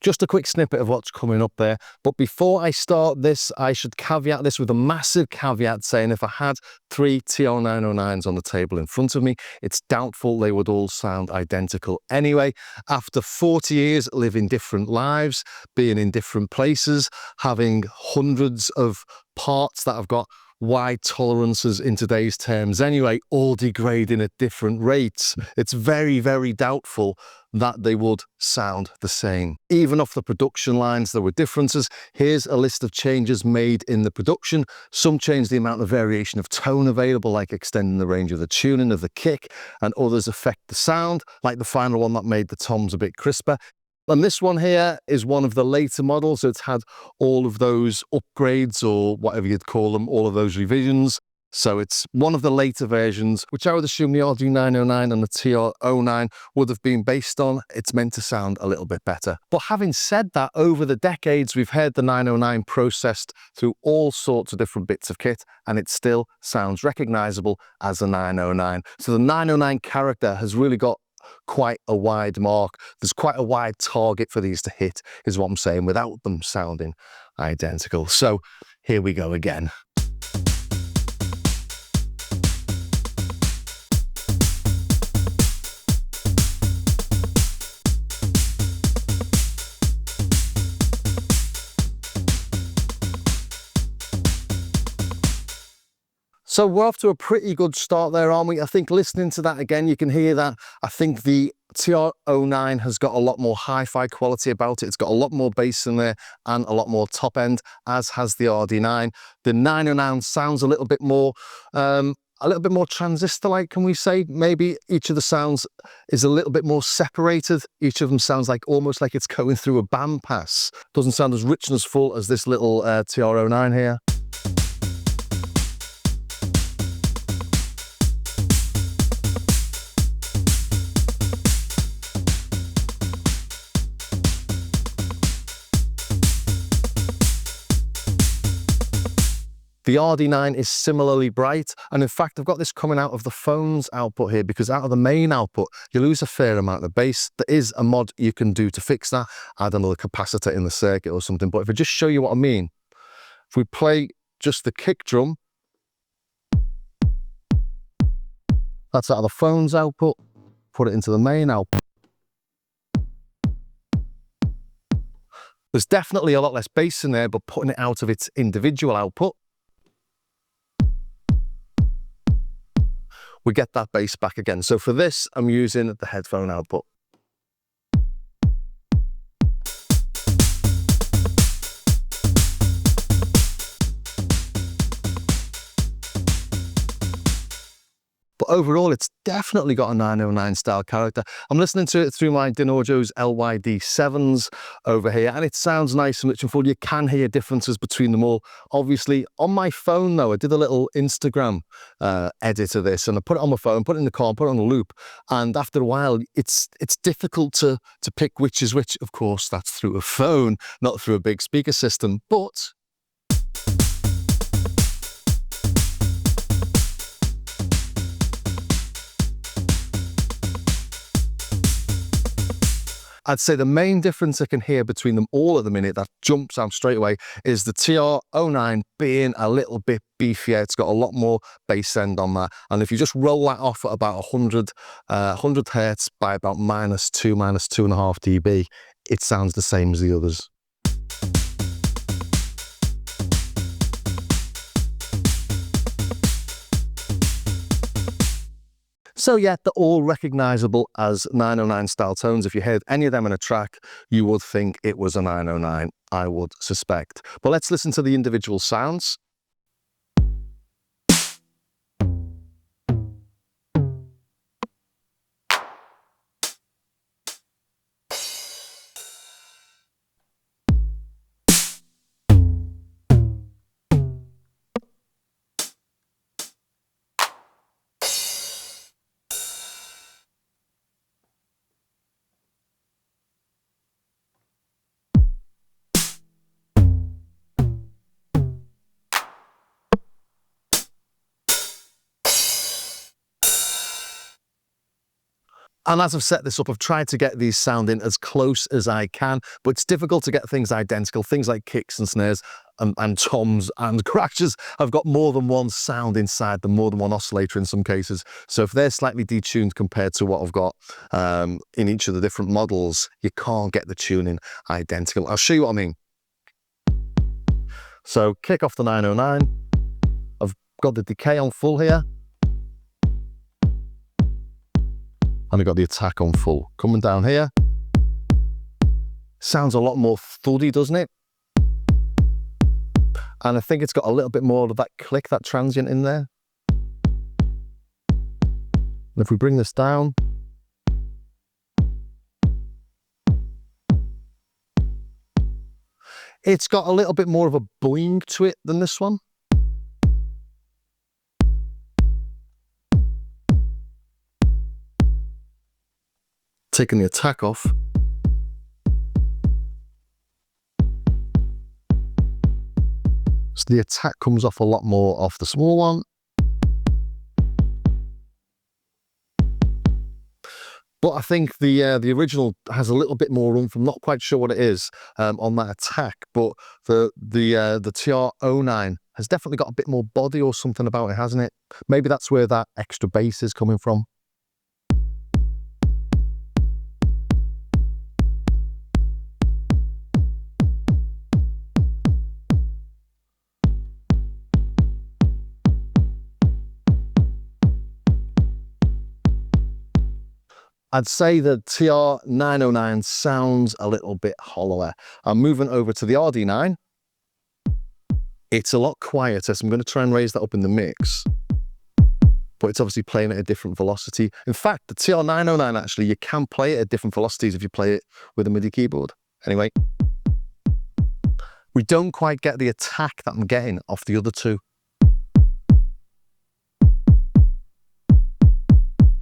Just a quick snippet of what's coming up there. But before I start this, I should caveat this with a massive caveat saying if I had 3 TR909s on the table in front of me, it's doubtful they would all sound identical anyway. After 40 years living different lives, being in different places, having hundreds of parts that have got wide tolerances in today's terms anyway, all degrading at different rates, it's very, very doubtful that they would sound the same. Even off the production lines, there were differences. Here's a list of changes made in the production. Some change the amount of variation of tone available, like extending the range of the tuning of the kick, and others affect the sound, like the final one that made the toms a bit crisper. And this one here is one of the later models, so it's had all of those upgrades, or whatever you'd call them, all of those revisions. So it's one of the later versions, which I would assume the RD-909 and the TR-09 would have been based on. It's meant to sound a little bit better. But having said that, over the decades, we've heard the 909 processed through all sorts of different bits of kit, and it still sounds recognizable as a 909. So the 909 character has really got quite a wide mark. There's quite a wide target for these to hit, is what I'm saying, without them sounding identical. So here we go again. So we're off to a pretty good start there, aren't we? I think listening to that again, you can hear that. I think the TR-09 has got a lot more hi-fi quality about it. It's got a lot more bass in there and a lot more top end, as has the RD-9. The 909 sounds a little bit more transistor-like, can we say? Maybe each of the sounds is a little bit more separated. Each of them sounds like almost like it's going through a bandpass. Doesn't sound as rich and as full as this little TR-09 here. The RD-9 is similarly bright, and in fact I've got this coming out of the phone's output here, because out of the main output you lose a fair amount of bass. There is a mod you can do to fix that, add another capacitor in the circuit or something, but if I just show you what I mean, if we play just the kick drum, that's out of the phone's output, put it into the main output. There's definitely a lot less bass in there, but putting it out of its individual output, we get that bass back again. So for this, I'm using the headphone output. But overall, it's definitely got a 909 style character. I'm listening to it through my Dynaujo's LYD7s over here, and it sounds nice and rich and full. You can hear differences between them all. Obviously, on my phone though, I did a little Instagram edit of this, and I put it on my phone, put it in the car, put it on a loop, and after a while, it's difficult to pick which is which. Of course, that's through a phone, not through a big speaker system, but I'd say the main difference I can hear between them all at the minute that jumps out straight away is the TR-09 being a little bit beefier. It's got a lot more bass end on that. And if you just roll that off at about 100 hertz by about -2, -2.5 dB, it sounds the same as the others. So yeah, they're all recognizable as 909 style tones. If you heard any of them in a track, you would think it was a 909, I would suspect. But let's listen to the individual sounds. And as I've set this up, I've tried to get these sounding as close as I can, but it's difficult to get things identical. Things like kicks and snares and toms and crashes have got more than one sound inside them, more than one oscillator in some cases. So if they're slightly detuned compared to what I've got in each of the different models, you can't get the tuning identical. I'll show you what I mean. So kick off the 909. I've got the decay on full here. And I've got the attack on full. Coming down here. Sounds a lot more thuddy, doesn't it? And I think it's got a little bit more of that click, that transient in there. And if we bring this down. It's got a little bit more of a boing to it than this one. Taking the attack off. So the attack comes off a lot more off the small one. But I think the original has a little bit more room. I'm not quite sure what it is on that attack, but the TR-09 has definitely got a bit more body or something about it, hasn't it? Maybe that's where that extra bass is coming from. I'd say the TR909 sounds a little bit hollower. I'm moving over to the RD9. It's a lot quieter, so I'm going to try and raise that up in the mix. But it's obviously playing at a different velocity. In fact, the TR909 actually, you can play it at different velocities if you play it with a MIDI keyboard. Anyway, we don't quite get the attack that I'm getting off the other two.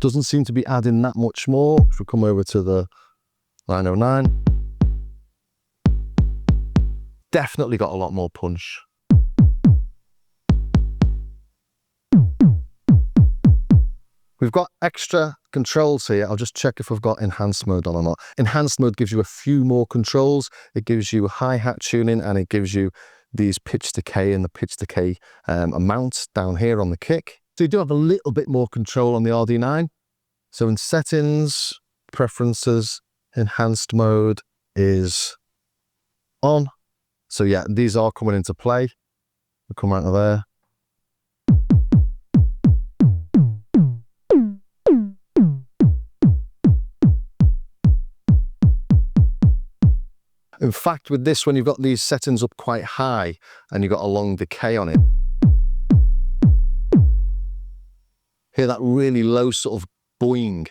Doesn't seem to be adding that much more. If we come over to the 909, definitely got a lot more punch. We've got extra controls here. I'll just check if I've got enhanced mode on or not. Enhanced mode gives you a few more controls. It gives you hi-hat tuning and it gives you these pitch decay and the pitch decay amount down here on the kick. So you do have a little bit more control on the RD9. So in settings, preferences, enhanced mode is on. So yeah, these are coming into play. We'll come out of there. In fact, with this one, you've got these settings up quite high and you've got a long decay on it. Hear that really low sort of boing.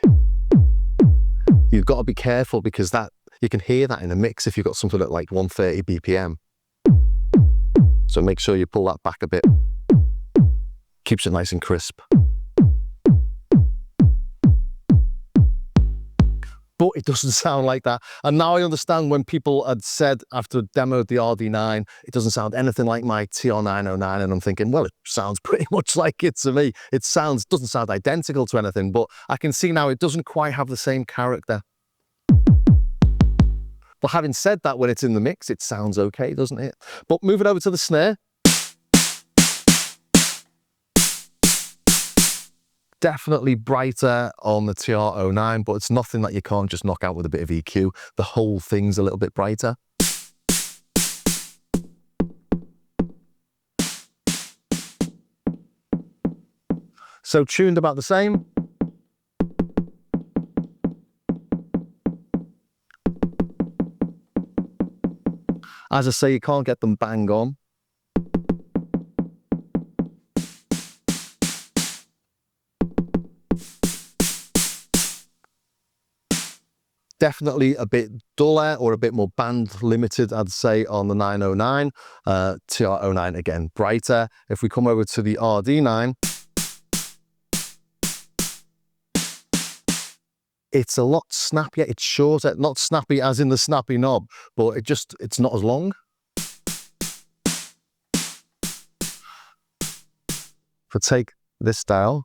You've got to be careful because that you can hear that in a mix if you've got something at like 130 BPM. So make sure you pull that back a bit. Keeps it nice and crisp. But it doesn't sound like that. And now I understand when people had said after demoed the RD9, it doesn't sound anything like my TR909. And I'm thinking, well, it sounds pretty much like it to me. It doesn't sound identical to anything, but I can see now it doesn't quite have the same character. But having said that, when it's in the mix, it sounds okay, doesn't it? But moving over to the snare. Definitely brighter on the TR-09, but it's nothing that you can't just knock out with a bit of EQ. The whole thing's a little bit brighter. So tuned about the same. As I say, you can't get them bang on. Definitely a bit duller or a bit more band limited, I'd say, on the 909. TR-09 again, brighter. If we come over to the RD9, it's a lot snappier. It's shorter, not snappy as in the snappy knob, but it's not as long. If I take this dial,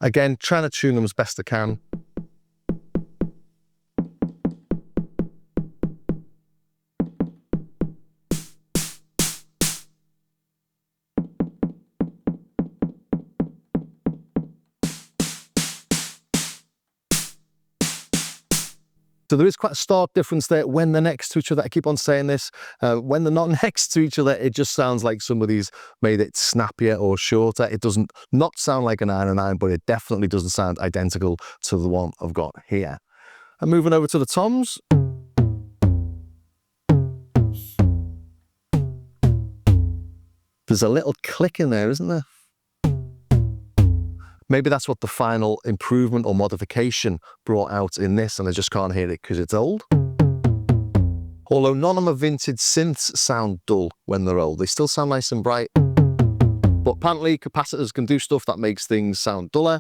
Again, trying to tune them as best I can. So there is quite a stark difference there when they're next to each other. I keep on saying this. When they're not next to each other, it just sounds like somebody's made it snappier or shorter. It doesn't not sound like a 909, but it definitely doesn't sound identical to the one I've got here. And moving over to the toms. There's a little click in there, isn't there? Maybe that's what the final improvement or modification brought out in this, and I just can't hear it because it's old. Although none of my vintage synths sound dull when they're old. They still sound nice and bright. But apparently capacitors can do stuff that makes things sound duller.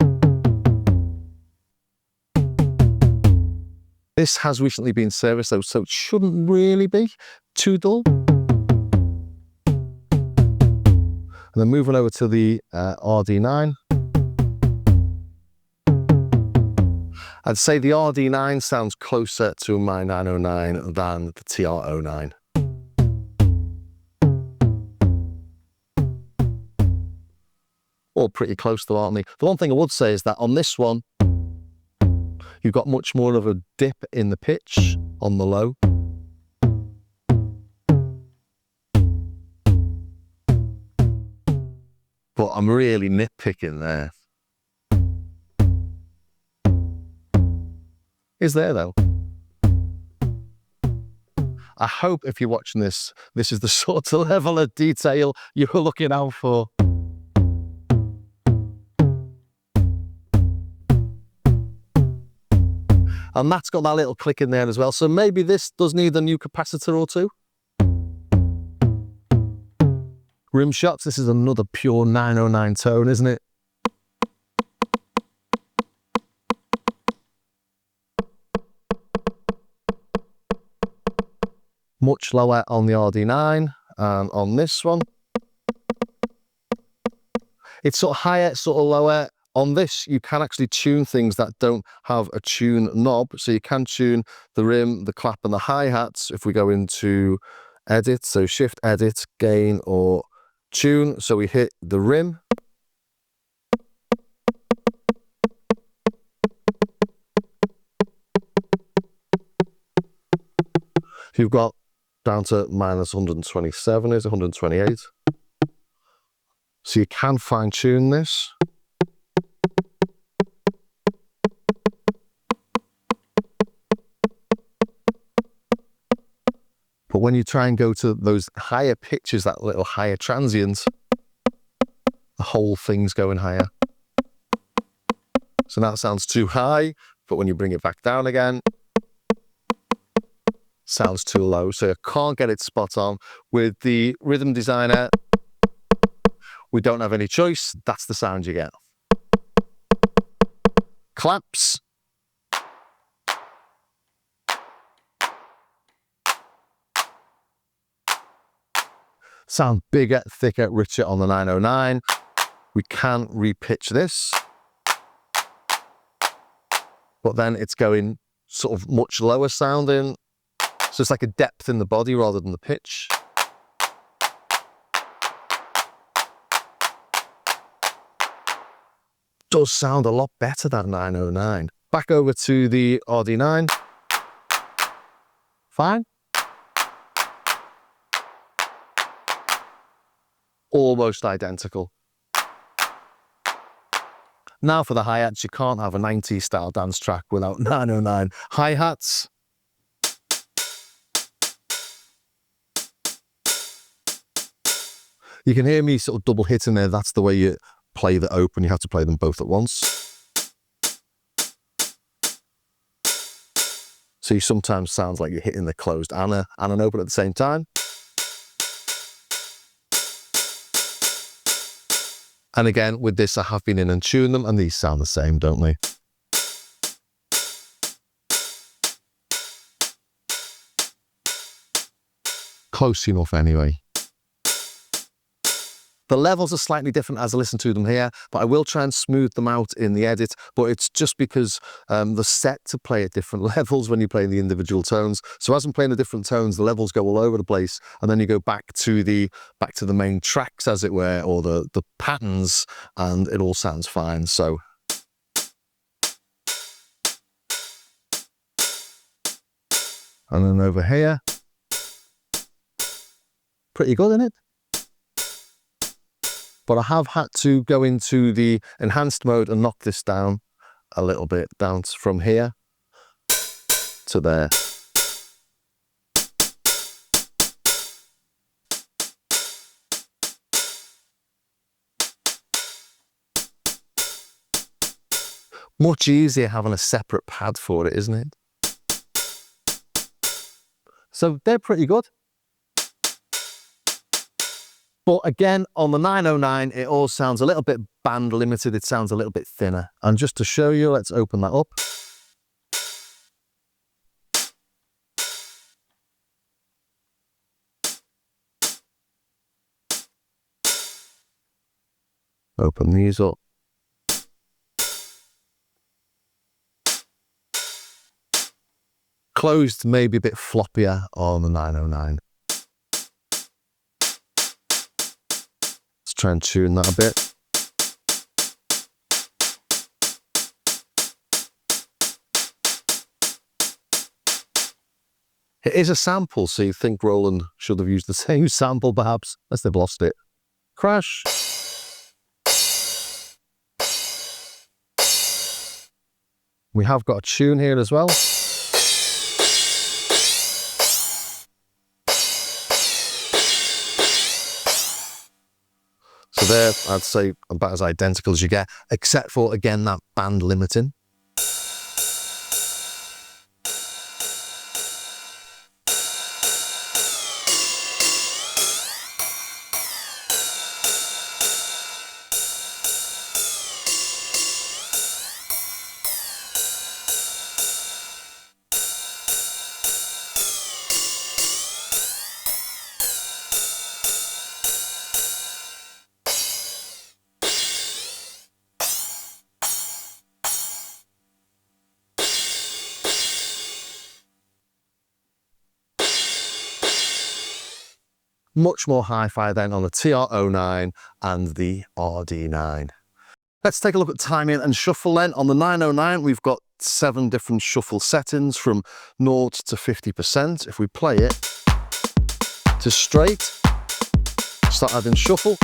This has recently been serviced though, so it shouldn't really be too dull. And then moving over to the RD-9. I'd say the RD-9 sounds closer to my 909 than the TR-09. All pretty close though, aren't they? The one thing I would say is that on this one, you've got much more of a dip in the pitch on the low. But I'm really nitpicking there. Is there though? I hope if you're watching this, this is the sort of level of detail you're looking out for. And that's got that little click in there as well. So maybe this does need a new capacitor or two. Rim shots, this is another pure 909 tone, isn't it? Much lower on the RD-9 and on this one. It's sort of higher, sort of lower. On this, you can actually tune things that don't have a tune knob. So you can tune the rim, the clap and the hi-hats if we go into edit. So shift, edit, gain or tune. So we hit the rim. You've got down to minus 127 is 128. So you can fine tune this. But when you try and go to those higher pitches, that little higher transient, the whole thing's going higher. So that sounds too high, but when you bring it back down again, sounds too low. So I can't get it spot on. With the Rhythm Designer, we don't have any choice. That's the sound you get. Claps. Sound bigger, thicker, richer on the 909. We can repitch this. But then it's going sort of much lower sounding. So it's like a depth in the body rather than the pitch. Does sound a lot better than 909. Back over to the RD-9. Fine. Almost identical. Now for the hi-hats, you can't have a 90s style dance track without 909 hi-hats. You can hear me sort of double hitting there. That's the way you play the open. You have to play them both at once. So you sometimes sounds like you're hitting the closed and an open at the same time. And again, with this, I have been in and tuned them, and these sound the same, don't they? Close enough anyway. The levels are slightly different as I listen to them here, but I will try and smooth them out in the edit. But it's just because they're set to play at different levels when you play the individual tones. So as I'm playing the different tones, the levels go all over the place, and then you go back to the main tracks, as it were, or the patterns, and it all sounds fine. So. And then over here, pretty good, isn't it? But I have had to go into the enhanced mode and knock this down a little bit, down from here to there. Much easier having a separate pad for it, isn't it? So they're pretty good. But again, on the 909, it all sounds a little bit band limited. It sounds a little bit thinner. And just to show you, let's open that up. Open these up. Closed maybe a bit floppier on the 909. Let's try and tune that a bit. It is a sample, so you think Roland should have used the same sample perhaps, unless they've lost it. Crash. We have got a tune here as well. So there, I'd say about as identical as you get, except for, again, that band limiting. Much more hi-fi then on the TR-09 and the RD-9. Let's take a look at timing and shuffle then. On the 909, we've got 7 different shuffle settings from 0 to 50%. If we play it to straight, start adding shuffle.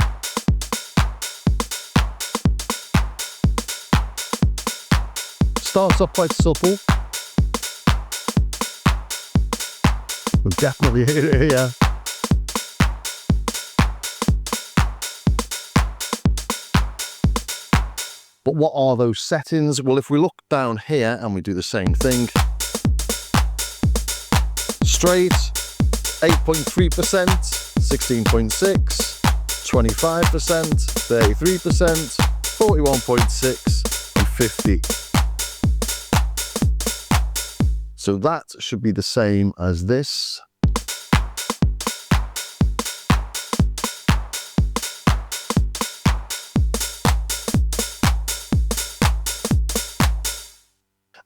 Starts off quite supple. We'll definitely hear it here. But what are those settings? Well, if we look down here and we do the same thing, straight, 8.3%, 16.6, 25%, 33%, 41.6, and 50. So that should be the same as this.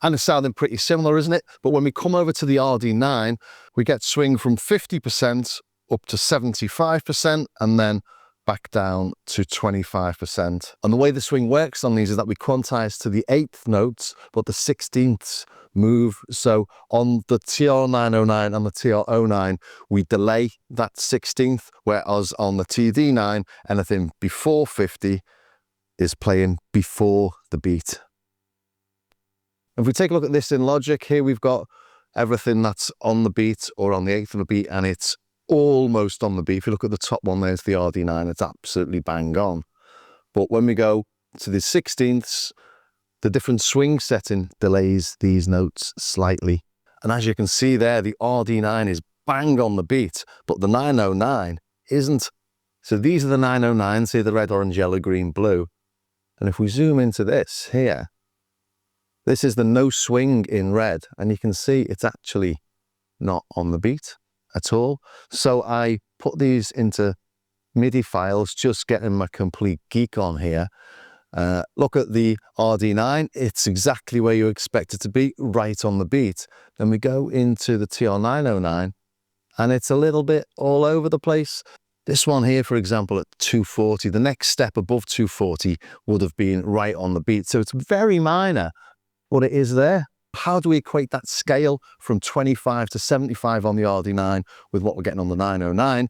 And it's sounding pretty similar, isn't it? But when we come over to the RD-9, we get swing from 50% up to 75%, and then back down to 25%. And the way the swing works on these is that we quantize to the 8th notes, but the 16ths move. So on the TR909 and the TR09, we delay that 16th, whereas on the TD9, anything before 50 is playing before the beat. If we take a look at this in Logic, here we've got everything that's on the beat or on the 8th of the beat, and it's almost on the beat. If you look at the top one, there's the RD-9, it's absolutely bang on. But when we go to the 16ths, the different swing setting delays these notes slightly. And as you can see there, the RD-9 is bang on the beat, but the 909 isn't. So these are the 909s, here, the red, orange, yellow, green, blue. And if we zoom into this here, this is the no swing in red, and you can see it's actually not on the beat at all. So I put these into MIDI files, just getting my complete geek on here. Look at the RD9, it's exactly where you expect it to be, right on the beat. Then we go into the TR909, and it's a little bit all over the place. This one here, for example, at 240, the next step above 240 would have been right on the beat. So it's very minor, but it is there. How do we equate that scale from 25 to 75 on the RD9 with what we're getting on the 909?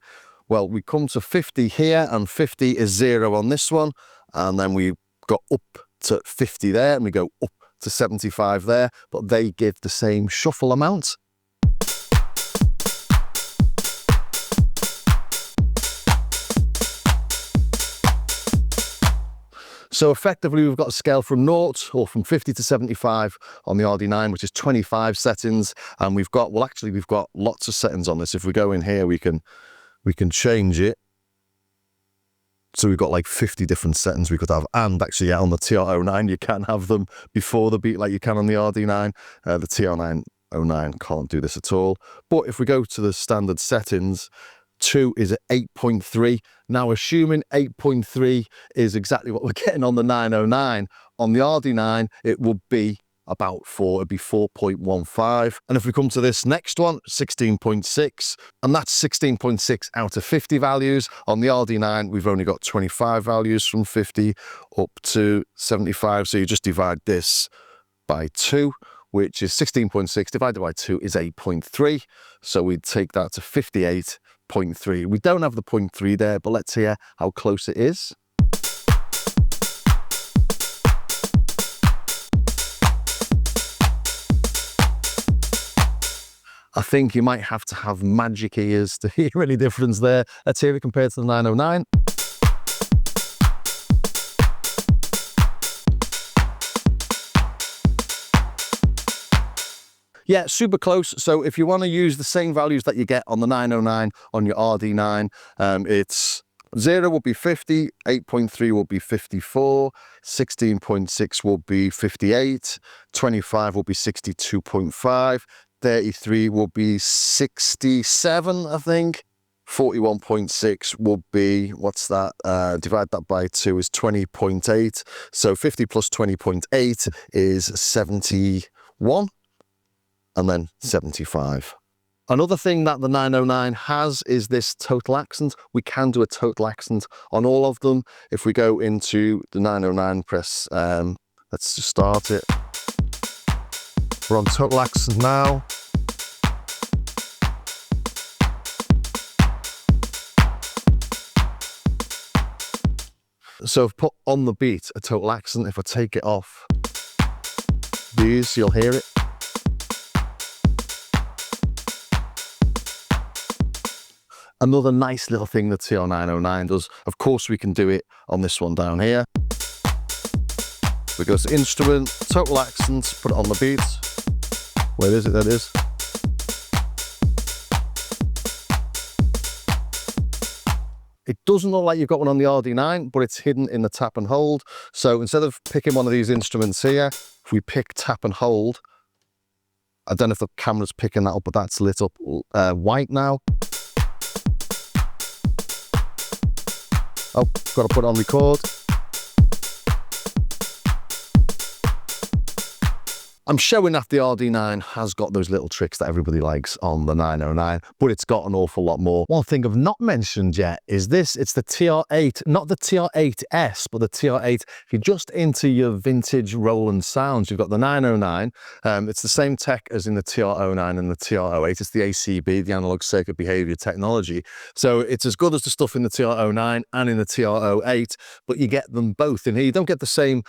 Well, we come to 50 here, and 50 is 0 on this one. And then we got up to 50 there, and we go up to 75 there, but they give the same shuffle amount. So effectively, we've got a scale from 0 or from 50 to 75 on the RD9, which is 25 settings. And we've got, well, actually, we've got lots of settings on this. If we go in here, we can change it. So we've got like 50 different settings we could have. And actually, yeah, on the TR09, you can have them before the beat like you can on the RD9. The TR909 can't do this at all. But if we go to the standard settings, 2 is at 8.3. Now, assuming 8.3 is exactly what we're getting on the 909, on the RD9, it would be about 4, it'd be 4.15. And if we come to this next one, 16.6, and that's 16.6 out of 50 values. On the RD9, we've only got 25 values from 50 up to 75. So you just divide this by 2, which is 16.6 divided by 2 is 8.3. So we'd take that to 58.3. We don't have the 0.3 there, but let's hear how close it is. I think you might have to have magic ears to hear any difference there. Let's hear it compared to the 909. Yeah, super close. So if you want to use the same values that you get on the 909 on your RD9, it's 0 will be 50, 8.3 will be 54, 16.6 will be 58, 25 will be 62.5, 33 will be 67, I think. 41.6 will be, what's that? Divide that by 2 is 20.8. So 50 plus 20.8 is 71. And then 75. Another thing that the 909 has is this total accent. We can do a total accent on all of them. If we go into the 909, press, let's just start it. We're on total accent now. So I've put on the beat a total accent. If I take it off these, you'll hear it. Another nice little thing the TR909 does, of course we can do it on this one down here. We go to instrument, total accents, put it on the beat. Where is it? There it is. It doesn't look like you've got one on the RD9, but it's hidden in the tap and hold. So instead of picking one of these instruments here, if we pick tap and hold, I don't know if the camera's picking that up, but that's lit up white now. Oh, got to put it on record. I'm showing that the RD9 has got those little tricks that everybody likes on the 909, but it's got an awful lot more. One thing I've not mentioned yet is this. It's the TR8, not the TR8S, but the TR8. If you're just into your vintage Roland sounds, you've got the 909. It's the same tech as in the TR09 and the TR08. It's the ACB, the analog circuit behavior technology. So it's as good as the stuff in the TR09 and in the TR08, but you get them both in here. You don't get the same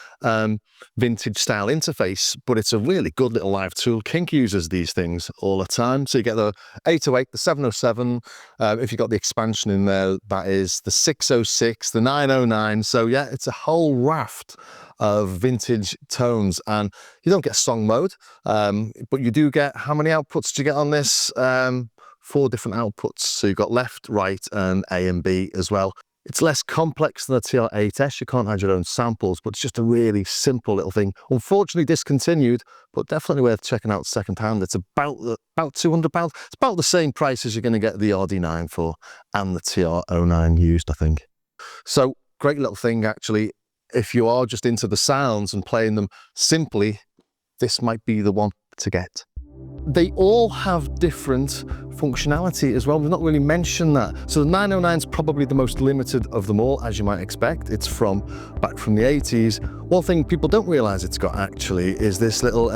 vintage style interface, but it's a really good little live tool. Kink uses these things all the time. So you get the 808, the 707. If you've got the expansion in there, that is the 606, the 909. So yeah, it's a whole raft of vintage tones, and you don't get song mode, but you do get, how many outputs do you get on this? 4 different outputs. So you've got left, right, and A and B as well. It's less complex than the TR8S. You can't add your own samples, but it's just a really simple little thing. Unfortunately discontinued, but definitely worth checking out secondhand. It's about £200. It's about the same price as you're going to get the RD9 for and the TR09 used, I think. So great little thing, actually. If you are just into the sounds and playing them simply, this might be the one to get. They all have different functionality as well. We've not really mentioned that. So the 909 is probably the most limited of them all, as you might expect. It's back from the 80s. One thing people don't realize it's got actually is this little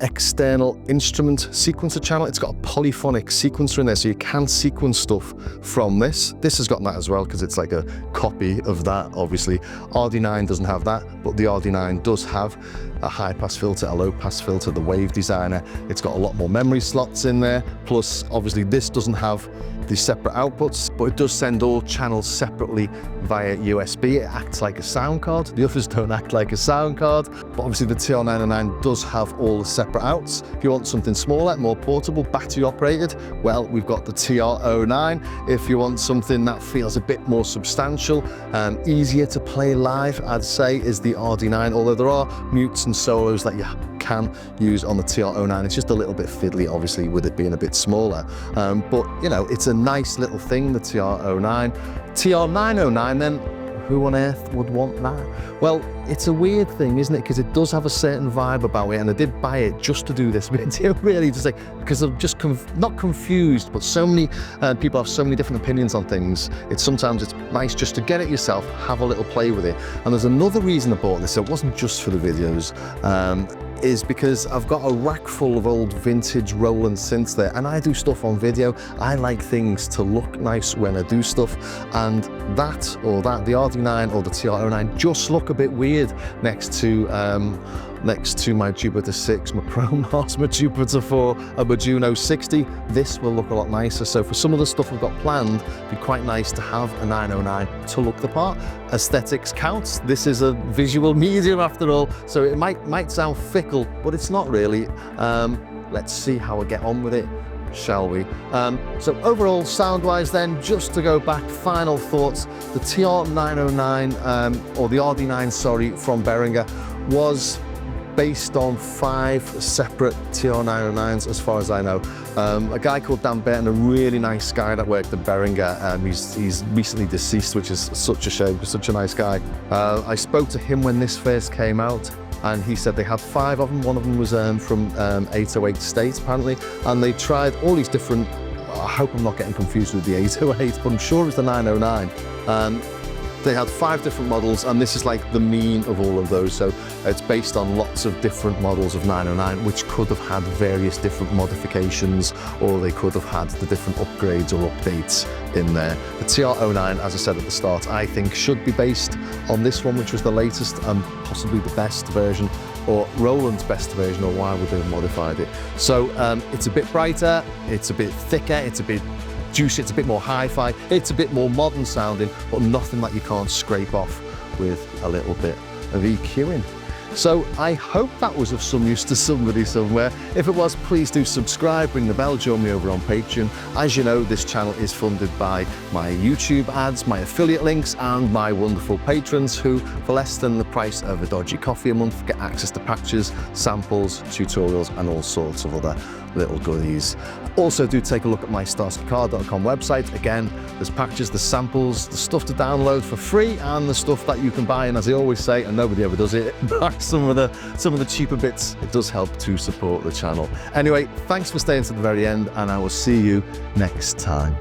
external instrument sequencer channel. It's got a polyphonic sequencer in there, so you can sequence stuff from this. This has got that as well because it's like a copy of that, obviously. RD9 doesn't have that, but the RD9 does have a high pass filter, a low pass filter, the wave designer. It's got a lot more memory slots in there. Plus, obviously, this doesn't have the separate outputs, but it does send all channels separately via USB. It acts like a sound card. The others don't act like a sound card, but obviously the TR909 does have all the separate outs. If you want something smaller, more portable, battery operated, well, we've got the TR09. If you want something that feels a bit more substantial and easier to play live, I'd say is the RD9, although there are mutes and solos that you can use on the TR09. It's just a little bit fiddly, obviously, with it being a bit smaller. But, you know, it's a nice little thing, the TR09. TR909 then, who on earth would want that? Well, it's a weird thing, isn't it? Because it does have a certain vibe about it, and I did buy it just to do this video, really, just like, because I'm just not confused, but so many people have so many different opinions on things. Sometimes it's nice just to get it yourself, have a little play with it. And there's another reason I bought this. It wasn't just for the videos. Is because I've got a rack full of old vintage Roland synths there, and I do stuff on video. I like things to look nice when I do stuff, and the RD9 or the TR09 just look a bit weird next to my Jupiter 6, my Pro Mars, my Jupiter 4, and my Juno 60. This will look a lot nicer. So for some of the stuff I've got planned, it'd be quite nice to have a 909 to look the part. Aesthetics counts. This is a visual medium after all, so it might sound fickle, but it's not really. Let's see how I get on with it, shall we? So overall, sound-wise then, just to go back, final thoughts, the TR909, or the RD9, sorry, from Behringer, was based on 5 separate TR909s, as far as I know. A guy called Dan Burton, a really nice guy that worked at Behringer. He's recently deceased, which is such a shame, he's such a nice guy. I spoke to him when this first came out, and he said they had 5 of them. One of them was from 808 State, apparently, and they tried all these different, I hope I'm not getting confused with the 808, but I'm sure it's the 909. They had 5 different models, and this is like the mean of all of those. So it's based on lots of different models of 909, which could have had various different modifications, or they could have had the different upgrades or updates in there. The TR09, as I said at the start, I think should be based on this one, which was the latest and possibly the best version, or Roland's best version, or why would they have modified it? So it's a bit brighter, it's a bit thicker, it's a bit juicy, it's a bit more hi-fi, it's a bit more modern sounding, but nothing that you can't scrape off with a little bit of EQing. So I hope that was of some use to somebody somewhere. If it was, please do subscribe, ring the bell, join me over on Patreon. As you know, this channel is funded by my YouTube ads, my affiliate links, and my wonderful patrons who, for less than the price of a dodgy coffee a month, get access to patches, samples, tutorials, and all sorts of other little goodies. Also, do take a look at my starskycar.com website. Again, there's patches, the samples, the stuff to download for free, and the stuff that you can buy. And as I always say, and nobody ever does it, buy some of the cheaper bits. It does help to support the channel. Anyway, thanks for staying to the very end, and I will see you next time.